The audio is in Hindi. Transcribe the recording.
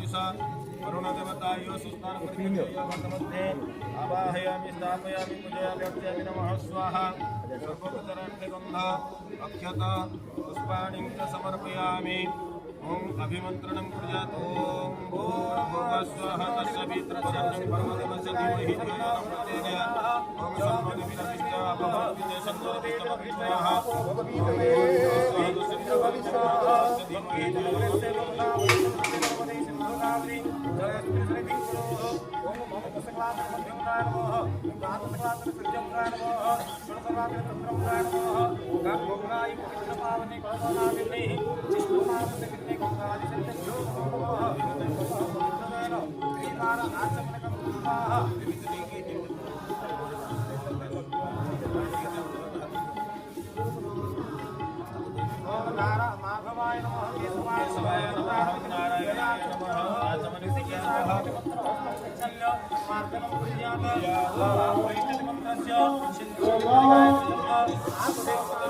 हविषा वरुणदेवतायो सुस्नानमध्ये आवाहयामि स्थापयामि पूजयामि अर्चयामि नमः स्वाहा सर्वोपचारार्थगन्ध अक्षत पुष्पाणि च समर्पयामि ओम अभिमंत्रणं कुर्यात् ओम भूर्भुवस्वः तस्य पितृस्यं परमदेवस्य धीमहि धियो यो नः प्रचोदयात् ओम सर्वदेवताभ्यो भगवद्गीते संतोषितमभिष्टाः माधवाय नमः केशवाय नमः नारायणाय नमः आचमनिके नमः चल्य मार्गं कुर्यात् वैदिकमन्त्रस्य सिद्धोपाय नमः